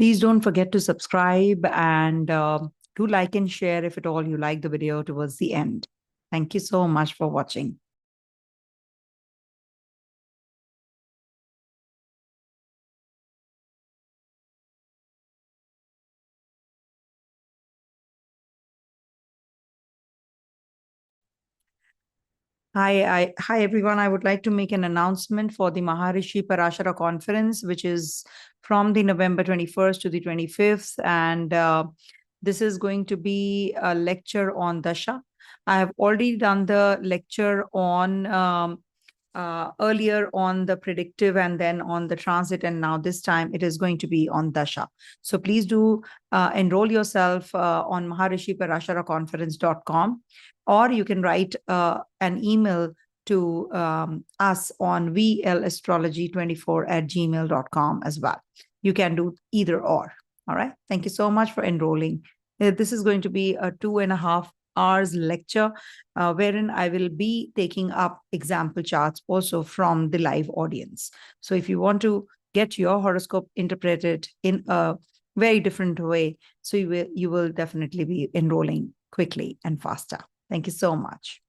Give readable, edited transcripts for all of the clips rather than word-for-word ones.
Please don't forget to subscribe and do like and share if at all you like the video towards the end. Thank you so much for watching. Hi everyone. I would like to make an announcement for the Maharishi Parashara conference, which is from the November 21st to the 25th. And this is going to be a lecture on Dasha. I have already done the lecture on earlier on the predictive and then on the transit. And now this time it is going to be on Dasha. So please do enroll yourself on maharishiparasharaconference.com, or you can write an email to us on vlastrology24@gmail.com as well. You can do either or. All right. Thank you so much for enrolling. This is going to be a 2.5 hours lecture wherein I will be taking up example charts also from the live audience. So if you want to get your horoscope interpreted in a very different way, so you will definitely be enrolling quickly and faster. Thank you so much.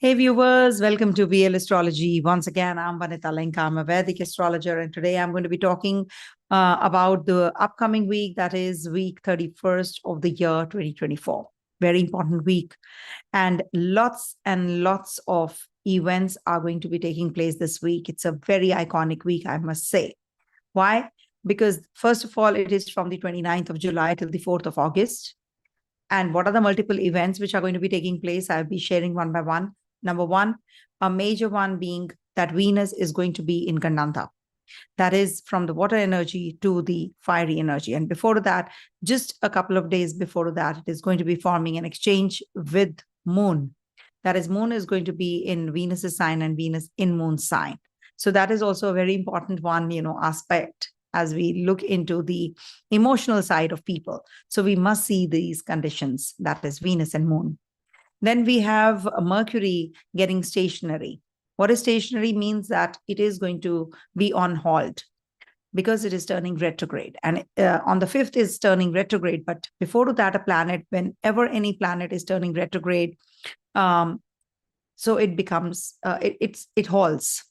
Hey viewers, welcome to VL Astrology. Once again, I'm Vanita Lenka. I'm a Vedic astrologer, and today I'm going to be talking about the upcoming week, that is week 31st of the year 2024. Very important week. And lots of events are going to be taking place this week. It's a very iconic week, I must say. Why? Because first of all, it is from the 29th of July till the 4th of August. And what are the multiple events which are going to be taking place? I'll be sharing one by one. Number one, a major one being that Venus is going to be in Gandanta. That is from the water energy to the fiery energy. And before that, just a couple of days before that, it is going to be forming an exchange with Moon. That is, Moon is going to be in Venus's sign and Venus in Moon's sign. So that is also a very important one, aspect as we look into the emotional side of people. So we must see these conditions, that is Venus and Moon. Then we have Mercury getting stationary. What is stationary means that it is going to be on hold because it is turning retrograde. And on the 5th is turning retrograde. But before that, a planet, whenever any planet is turning retrograde, so it becomes, it halts.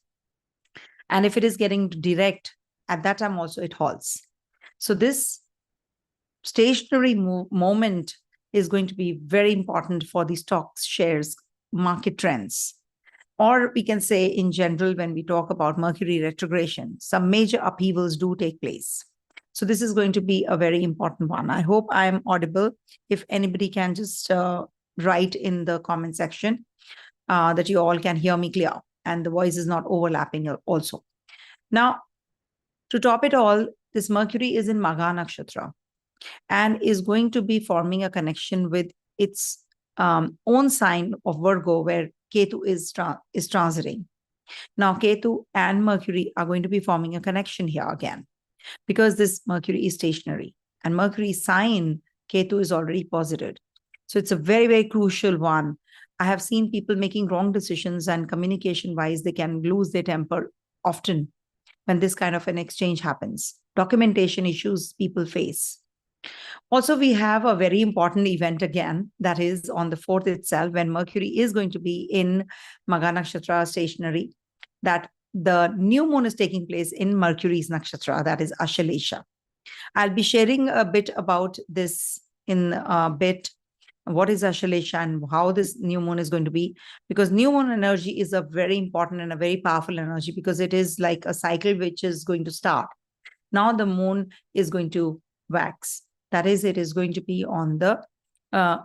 And if it is getting direct, at that time also it halts. So this stationary moment is going to be very important for the stocks, shares, market trends. Or we can say in general, when we talk about Mercury retrogression, some major upheavals do take place. So this is going to be a very important one. I hope I'm audible. If anybody can just write in the comment section that you all can hear me clear and the voice is not overlapping also. Now, to top it all, this Mercury is in Magha Nakshatra and is going to be forming a connection with its own sign of Virgo, where Ketu is transiting. Now, Ketu and Mercury are going to be forming a connection here again, because this Mercury is stationary and Mercury's sign, Ketu, is already posited. So it's a very, very crucial one. I have seen people making wrong decisions, and communication-wise, they can lose their temper often when this kind of an exchange happens. Documentation issues people face. Also, we have a very important event again, that is on the 4th itself, when Mercury is going to be in Magha Nakshatra stationary, that the new moon is taking place in Mercury's Nakshatra, that is Ashalesha. I'll be sharing a bit about this in a bit, what is Ashalesha and how this new moon is going to be, because new moon energy is a very important and a very powerful energy, because it is like a cycle which is going to start. Now the moon is going to wax. That is, it is going to be on the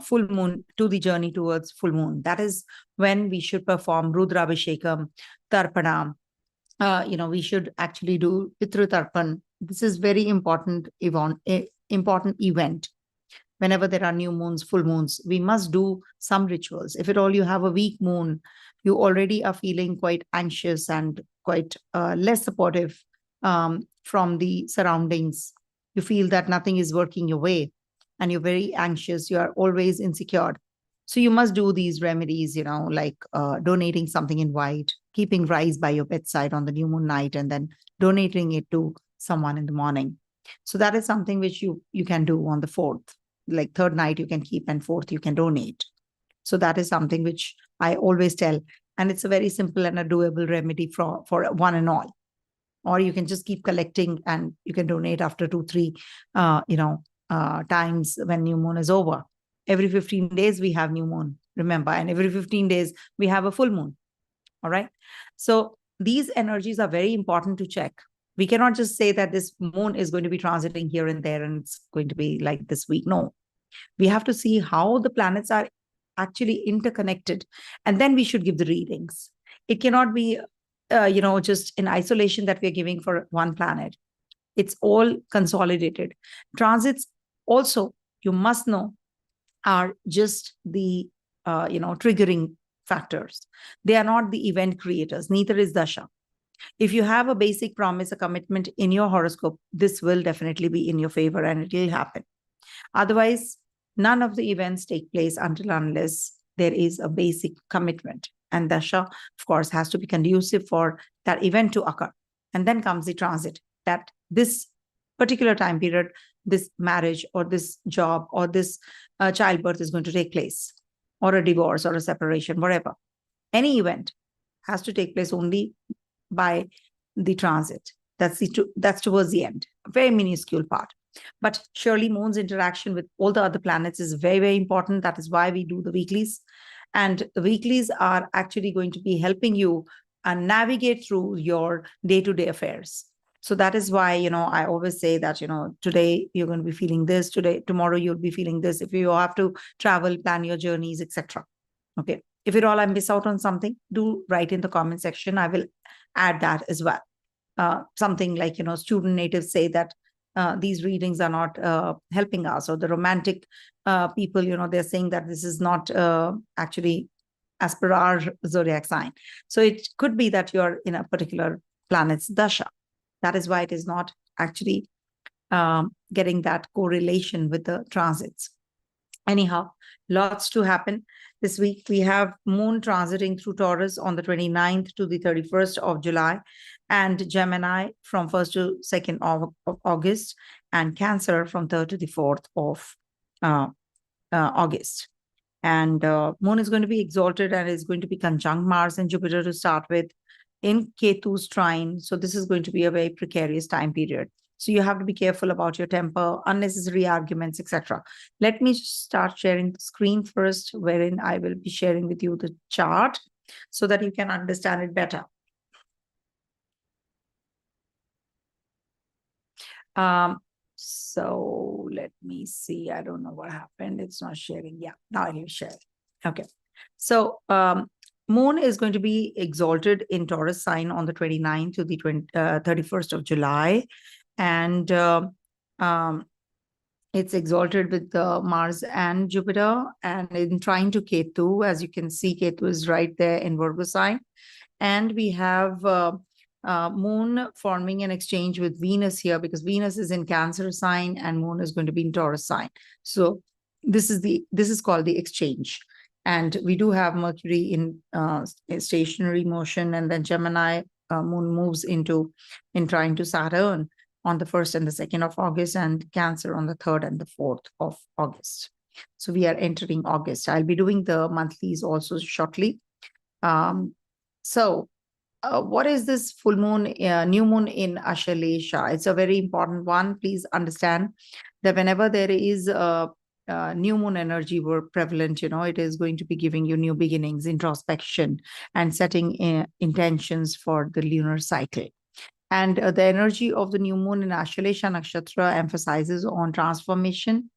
full moon, to the journey towards full moon. That is when we should perform Rudrabhishekam, Tarpanam. We should actually do Pitru Tarpan. This is very important event. Whenever there are new moons, full moons, we must do some rituals. If at all you have a weak moon, you already are feeling quite anxious and quite less supportive from the surroundings. You feel that nothing is working your way and you're very anxious. You are always insecure. So you must do these remedies, like donating something in white, keeping rice by your bedside on the new moon night, and then donating it to someone in the morning. So that is something which you can do on the fourth. Like third night you can keep, and fourth you can donate. So that is something which I always tell. And it's a very simple and a doable remedy for one and all. Or you can just keep collecting and you can donate after 2, 3, times when new moon is over. Every 15 days we have new moon, remember, and every 15 days we have a full moon. All right. So these energies are very important to check. We cannot just say that this moon is going to be transiting here and there and it's going to be like this week. No, we have to see how the planets are actually interconnected, and then we should give the readings. It cannot be, just in isolation that we're giving for one planet. It's all consolidated. Transits also, you must know, are just the, triggering factors. They are not the event creators. Neither is Dasha. If you have a basic promise, a commitment in your horoscope, this will definitely be in your favor and it will happen. Otherwise, none of the events take place until unless there is a basic commitment. And Dasha, of course, has to be conducive for that event to occur. And then comes the transit, that this particular time period, this marriage or this job or this childbirth is going to take place, or a divorce or a separation, whatever. Any event has to take place only by the transit. That's towards the end, a very minuscule part. But surely moon's interaction with all the other planets is very, very important. That is why we do the weeklies. And the weeklies are actually going to be helping you navigate through your day-to-day affairs. So that is why, I always say that, today you're going to be feeling this, tomorrow you'll be feeling this. If you have to travel, plan your journeys, etc. Okay. If at all I miss out on something, do write in the comment section. I will add that as well. Something like, student natives say that these readings are not helping us, or the romantic people, they're saying that this is not actually as per our zodiac sign. So it could be that you're in a particular planet's dasha. That is why it is not actually getting that correlation with the transits. Anyhow, lots to happen this week. We have moon transiting through Taurus on the 29th to the 31st of July, and Gemini from 1st to 2nd of August, and Cancer from 3rd to the 4th of August. And moon is going to be exalted and is going to be conjunct Mars and Jupiter to start with in Ketu's trine. So this is going to be a very precarious time period. So you have to be careful about your temper, unnecessary arguments, etc. Let me start sharing the screen first, wherein I will be sharing with you the chart so that you can understand it better. So let me see. I don't know what happened. It's not sharing. Yeah, now I will share. Okay. So moon is going to be exalted in Taurus sign on the 29th to the 31st of July. And it's exalted with Mars and Jupiter, and in trine to Ketu. As you can see, Ketu is right there in Virgo sign. And we have moon forming an exchange with Venus here, because Venus is in Cancer sign and moon is going to be in Taurus sign. So this is called the exchange. And we do have Mercury in stationary motion, and then Gemini moon moves in trine to Saturn on the 1st and the 2nd of August, and Cancer on the 3rd and the 4th of August. So we are entering August. I'll be doing the monthlies also shortly. What is this full moon, new moon in Ashalesha? It's a very important one. Please understand that whenever there is a new moon energy were prevalent, it is going to be giving you new beginnings, introspection, and setting intentions for the lunar cycle. And the energy of the new moon in Ashalesha Nakshatra emphasizes on transformation,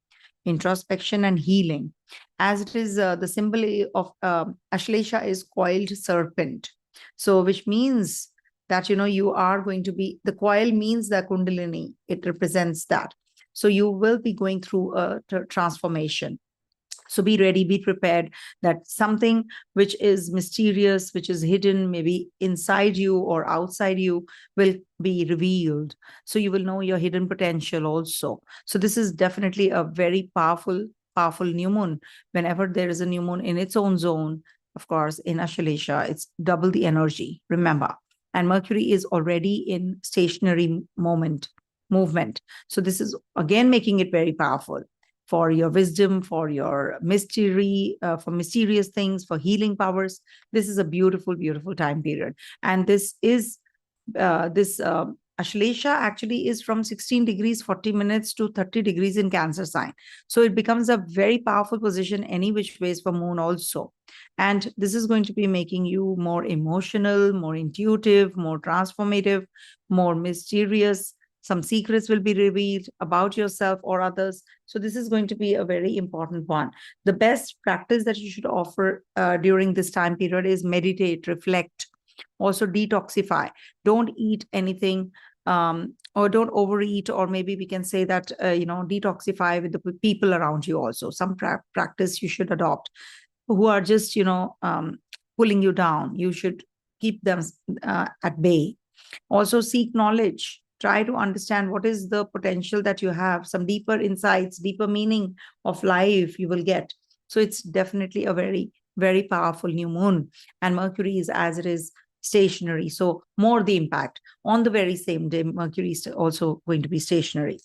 introspection, and healing. As it is the symbol of Ashalesha is coiled serpent. So which means that, you are going to be, the coil means the Kundalini. It represents that. So you will be going through a transformation. So be ready, be prepared that something which is mysterious, which is hidden, maybe inside you or outside you, will be revealed. So you will know your hidden potential also. So this is definitely a very powerful powerful new moon. Whenever there is a new moon in its own zone, of course, in Ashleisha, it's double the energy, remember. And Mercury is already in stationary movement. So this is again making it very powerful for your wisdom, for your mystery, for mysterious things, for healing powers. This is a beautiful, beautiful time period. And this is Ashleisha actually is from 16 degrees 40 minutes to 30 degrees in Cancer sign. So it becomes a very powerful position any which ways for moon also. And this is going to be making you more emotional, more intuitive, more transformative, more mysterious. Some secrets will be revealed about yourself or others. So this is going to be a very important one. The best practice that you should offer during this time period is meditate, reflect, also detoxify. Don't eat anything or don't overeat, or maybe we can say that, detoxify with the people around you also. Some practice you should adopt who are just, pulling you down. You should keep them at bay. Also seek knowledge. Try to understand what is the potential that you have, some deeper insights, deeper meaning of life you will get. So it's definitely a very, very powerful new moon. And Mercury is, as it is, stationary. So more the impact. On the very same day, Mercury is also going to be stationary.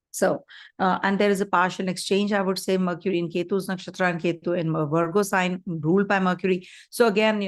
So, and there is a partial exchange, I would say, Mercury in Ketu's nakshatra and Ketu in Virgo sign, ruled by Mercury. So again,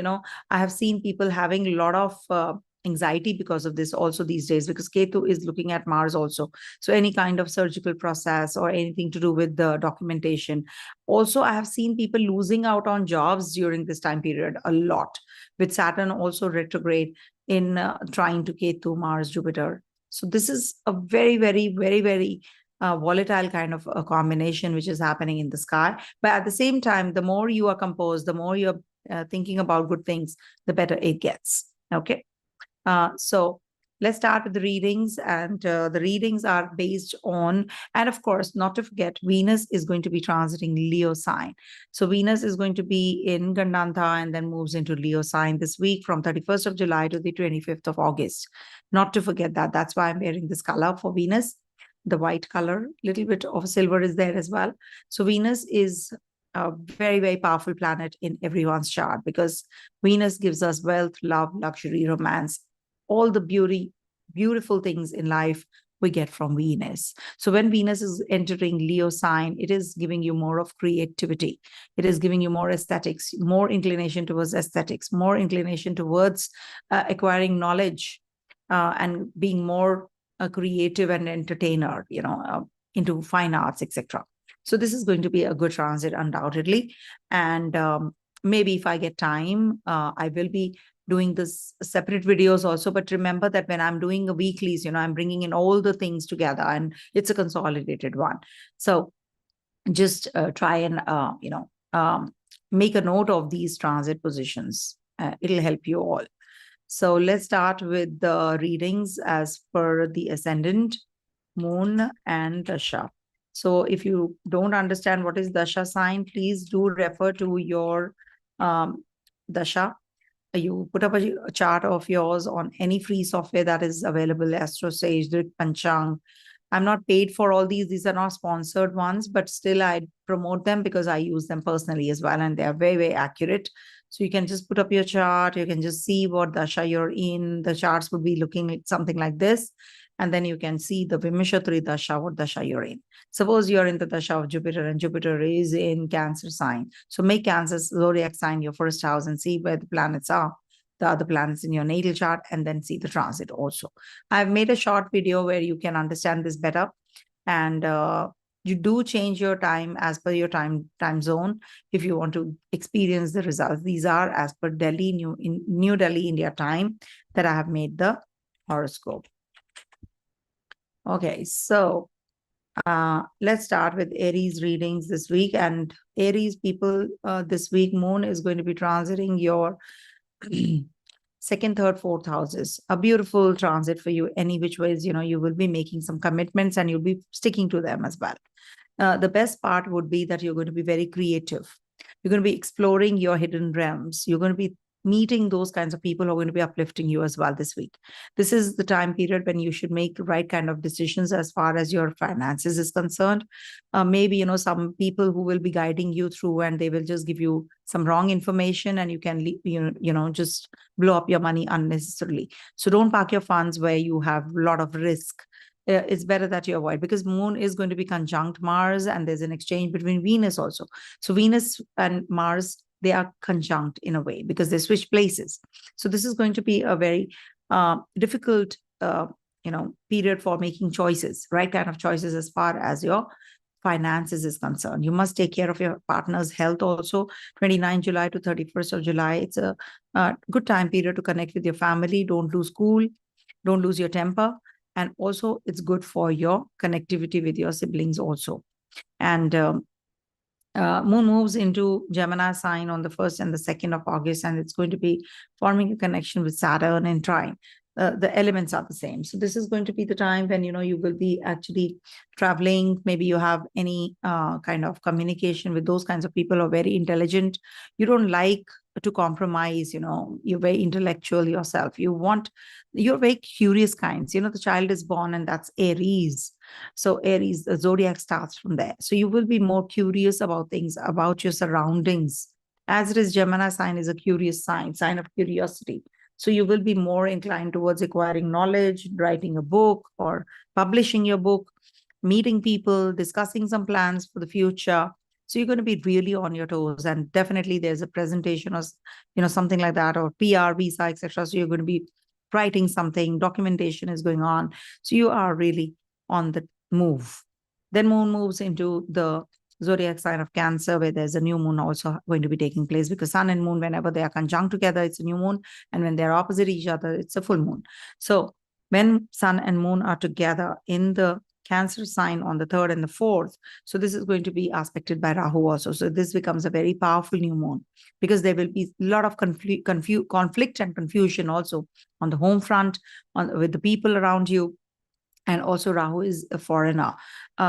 I have seen people having a lot of anxiety because of this also these days, because Ketu is looking at Mars also. So any kind of surgical process or anything to do with the documentation. Also, I have seen people losing out on jobs during this time period a lot, with Saturn also retrograde in trying to Ketu, Mars, Jupiter. So this is a very, very, very, very volatile kind of a combination which is happening in the sky. But at the same time, the more you are composed, the more you're thinking about good things, the better it gets. Okay. So let's start with the readings, and the readings are based on, and of course, not to forget, Venus is going to be transiting Leo sign. So Venus is going to be in Gandanta and then moves into Leo sign this week from 31st of July to the 25th of August. Not to forget that. That's why I'm wearing this color for Venus, the white color. Little bit of silver is there as well. So Venus is a very, very powerful planet in everyone's chart, because Venus gives us wealth, love, luxury, romance, all the beautiful things in life we get from Venus. So when Venus is entering Leo sign, it is giving you more of creativity. It is giving you more aesthetics, more inclination towards aesthetics, more inclination towards acquiring knowledge and being more creative and entertainer, into fine arts, etc. So this is going to be a good transit, undoubtedly. And maybe if I get time, I will be doing this separate videos also. But remember that when I'm doing a weeklies, I'm bringing in all the things together, and it's a consolidated one. So just try and, make a note of these transit positions. It'll help you all. So let's start with the readings as per the ascendant, moon, and dasha. So if you don't understand what is dasha sign, please do refer to your dasha. You put up a chart of yours on any free software that is available, AstroSage, Drik Panchang. I'm not paid for all these. These are not sponsored ones, but still I promote them because I use them personally as well, and they are very, very accurate. So you can just put up your chart. You can just see what dasha you're in. The charts would be looking like something like this. And then you can see the Vimishatri dasha, what dasha you're in. Suppose you're in the dasha of Jupiter, and Jupiter is in Cancer sign. So make Cancer zodiac sign your first house and see where the planets are, the other planets in your natal chart, and then see the transit also. I've made a short video where you can understand this better. And you do change your time as per your time zone if you want to experience the results. These are as per New Delhi, India time that I have made the horoscope. Okay, so let's start with Aries readings this week. And Aries people, this week, moon is going to be transiting your second, third, fourth houses. A beautiful transit for you any which ways. You will be making some commitments and you'll be sticking to them as well. The best part would be that you're going to be very creative. You're going to be exploring your hidden realms. You're going to be meeting those kinds of people who are going to be uplifting you as well this week. This is the time period when you should make the right kind of decisions as far as your finances is concerned. Maybe, some people who will be guiding you through, and they will just give you some wrong information, and you can, just blow up your money unnecessarily. So don't park your funds where you have a lot of risk. It's better that you avoid, because moon is going to be conjunct Mars, and there's an exchange between Venus also. So Venus and Mars, they are conjunct in a way because they switch places. So this is going to be a very difficult, period for making choices, right kind of choices as far as your finances is concerned. You must take care of your partner's health also. 29 July to 31st of July, it's a good time period to connect with your family. Don't lose cool, don't lose your temper. And also it's good for your connectivity with your siblings also. And moon moves into Gemini sign on the 1st and the 2nd of August, and it's going to be forming a connection with Saturn and trine. The elements are the same. So this is going to be the time when, you will be actually traveling. Maybe you have any kind of communication with those kinds of people who are very intelligent. You don't like to compromise, you're very intellectual yourself. You're very curious kinds. The child is born, and that's Aries. So Aries, the zodiac starts from there. So you will be more curious about things, about your surroundings. As it is, Gemini sign is a curious sign of curiosity. So you will be more inclined towards acquiring knowledge, writing a book or publishing your book, meeting people, discussing some plans for the future. So you're going to be really on your toes, and definitely there's a presentation or, something like that, or PR, visa, etc. So you're going to be writing something, documentation is going on. So you are really on the move. Then moon moves into the zodiac sign of Cancer, where there's a new moon also going to be taking place, because sun and moon, whenever they are conjunct together, it's a new moon. And when they're opposite each other, it's a full moon. So when sun and moon are together in the Cancer sign on the 3rd and the 4th, so this is going to be aspected by Rahu also. So this becomes a very powerful new moon, because there will be a lot of conflict and confusion also on the home front, with the people around you. And also Rahu is a foreigner.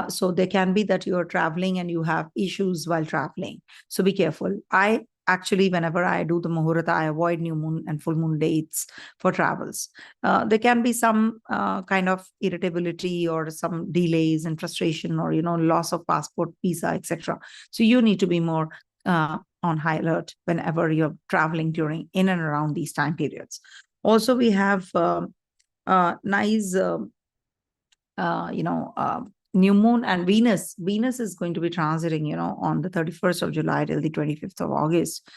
So there can be that you are traveling and you have issues while traveling. So be careful. I actually, whenever I do the Muhurta, I avoid new moon and full moon dates for travels. There can be some kind of irritability or some delays and frustration, or, loss of passport, visa, etc. So you need to be more on high alert whenever you're traveling during in and around these time periods. Also, we have nice new moon and Venus. Venus is going to be transiting, on the 31st of July till the 25th of August,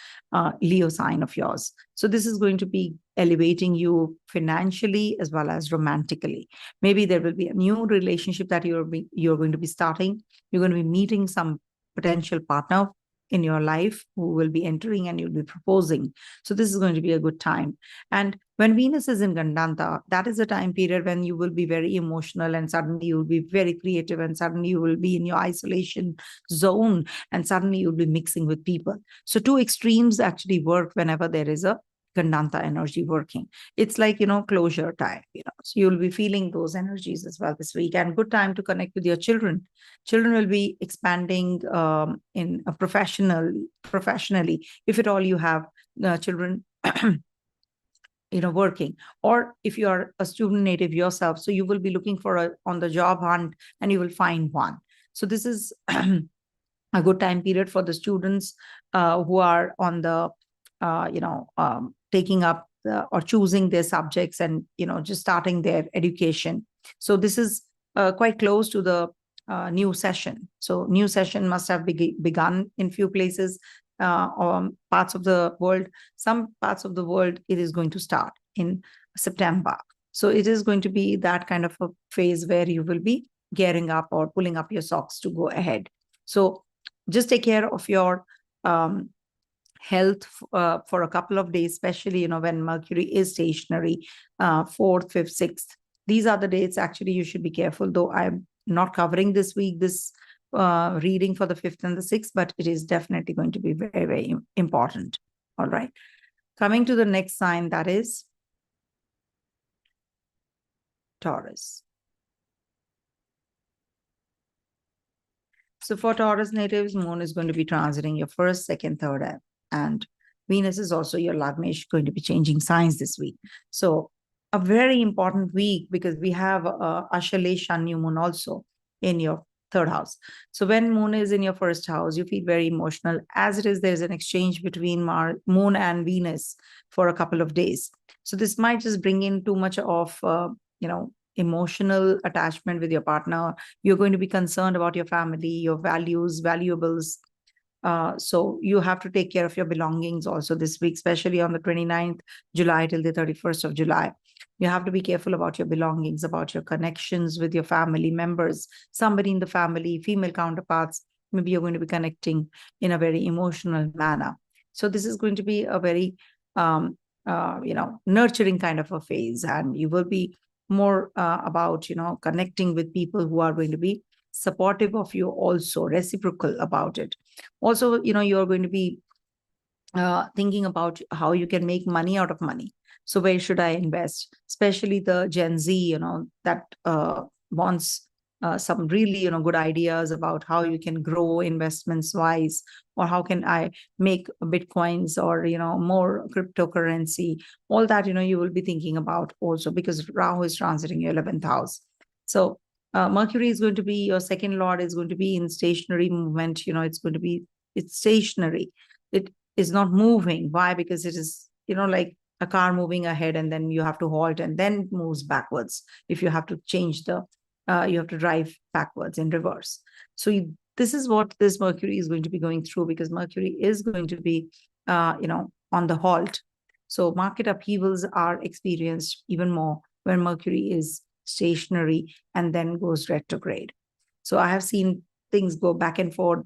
Leo sign of yours. So this is going to be elevating you financially as well as romantically. Maybe there will be a new relationship that you're going to be starting. You're going to be meeting some potential partner in your life who will be entering, and you'll be proposing. So this is going to be a good time. And when Venus is in Gandanta, that is a time period when you will be very emotional, and suddenly you will be very creative, and suddenly you will be in your isolation zone, and suddenly you'll be mixing with people. So two extremes actually work whenever there is a Gandanta energy working. It's like, closure time, so you'll be feeling those energies as well this week. And good time to connect with your children. Children will be expanding in a professionally, if at all you have children working, or if you are a student native yourself, so you will be looking for on the job hunt, and you will find one. So this is a good time period for the students who are on the taking up or choosing their subjects, and just starting their education. So this is quite close to the new session. So new session must have begun in few places or parts of the world. Some parts of the world, it is going to start in September. So it is going to be that kind of a phase where you will be gearing up or pulling up your socks to go ahead. So just take care of your health for a couple of days, especially, when Mercury is stationary, 4th, 5th, 6th. These are the dates actually you should be careful, though I'm not covering this week, this reading for the 5th and the 6th, but it is definitely going to be very, very important. All right. Coming to the next sign, that is Taurus. So for Taurus natives, moon is going to be transiting your 1st, 2nd, 3rd, and Venus is also your Lagnesh, going to be changing signs this week. So a very important week, because we have Ashalesha new moon also in your third house. So when moon is in your first house, you feel very emotional. As it is, there's an exchange between moon and Venus for a couple of days. So this might just bring in too much of, emotional attachment with your partner. You're going to be concerned about your family, your values, valuables. So you have to take care of your belongings also this week, especially on the 29th July till the 31st of July. You have to be careful about your belongings, about your connections with your family members, somebody in the family, female counterparts. Maybe you're going to be connecting in a very emotional manner. So this is going to be a very, nurturing kind of a phase, and you will be more about, connecting with people who are going to be supportive of you, also reciprocal about it. Also, you're going to be thinking about how you can make money out of money. So where should I invest? Especially the Gen Z, that wants some really, good ideas about how you can grow investments wise, or how can I make Bitcoins or, more cryptocurrency. All that, you will be thinking about also, because Rahu is transiting your 11th house. So Mercury is going to be your second lord, is going to be in stationary movement. It's stationary. It is not moving. Why? Because it is, like a car moving ahead and then you have to halt and then it moves backwards. If you have to change you have to drive backwards in reverse. So this is what this Mercury is going to be going through, because Mercury is going to be, on the halt. So market upheavals are experienced even more when Mercury is stationary and then goes retrograde. So I have seen things go back and forth,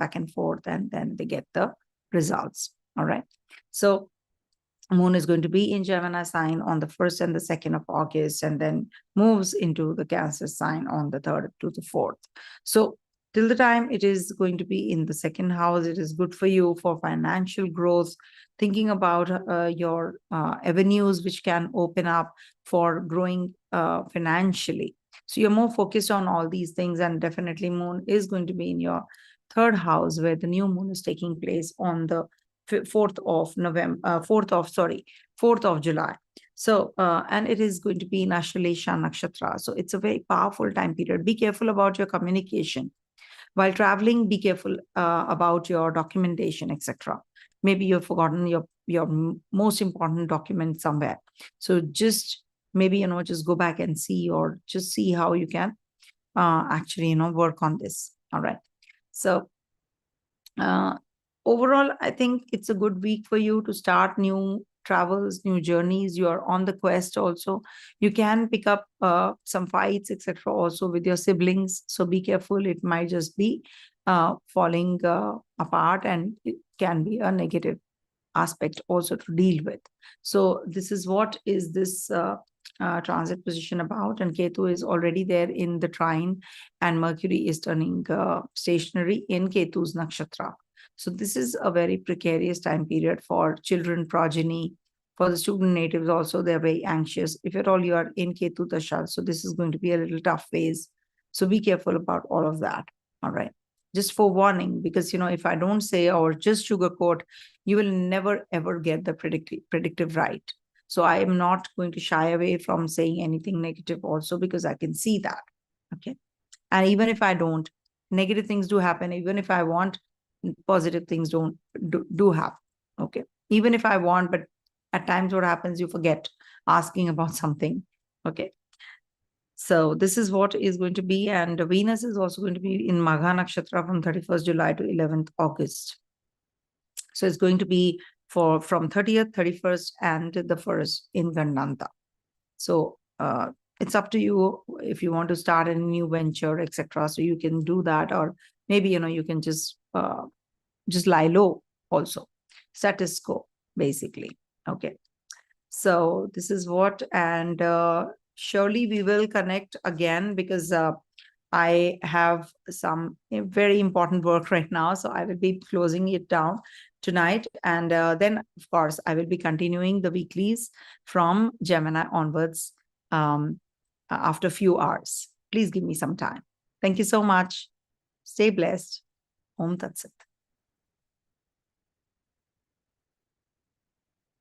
and then they get the results. All right. So moon is going to be in Gemini sign on the 1st and the 2nd of August, and then moves into the Cancer sign on the 3rd to the 4th. So till the time it is going to be in the second house, it is good for you for financial growth, thinking about your avenues which can open up for growing financially. So you're more focused on all these things, and definitely moon is going to be in your third house, where the new moon is taking place on the 4th of July. So, and it is going to be in Ashalesha Nakshatra. So it's a very powerful time period. Be careful about your communication. While traveling, be careful about your documentation, etc. Maybe you've forgotten your most important document somewhere. So just maybe, just go back and see, or just see how you can actually, work on this. All right. So, overall, I think it's a good week for you to start new travels, new journeys. You are on the quest also. You can pick up some fights, etc. also with your siblings. So be careful. It might just be falling apart, and it can be a negative aspect also to deal with. So this is what is this transit position about, and Ketu is already there in the trine, and Mercury is turning stationary in Ketu's nakshatra. So this is a very precarious time period for children, progeny, for the student natives also. They're very anxious. If at all you are in Ketu Dasha, so this is going to be a little tough phase. So be careful about all of that. All right. Just for warning, because, if I don't say or just sugarcoat, you will never, ever get the predictive right. So I am not going to shy away from saying anything negative also, because I can see that. Okay. And even if I don't, negative things do happen. Even if I want, positive things do happen. Okay. Even if I want, but at times what happens, you forget asking about something. Okay. So this is what is going to be. And Venus is also going to be in Magha Nakshatra from 31st July to 11th August. So it's going to be from 30th, 31st, and the 1st in Gandanta. So it's up to you if you want to start a new venture, etc. So you can do that, or maybe, you can just lie low also. Status quo, basically. Okay. So this is what, and surely we will connect again, because I have some very important work right now. So I will be closing it down tonight. And then, of course, I will be continuing the weeklies from Gemini onwards after a few hours. Please give me some time. Thank you so much. Stay blessed. Om Tat Sat.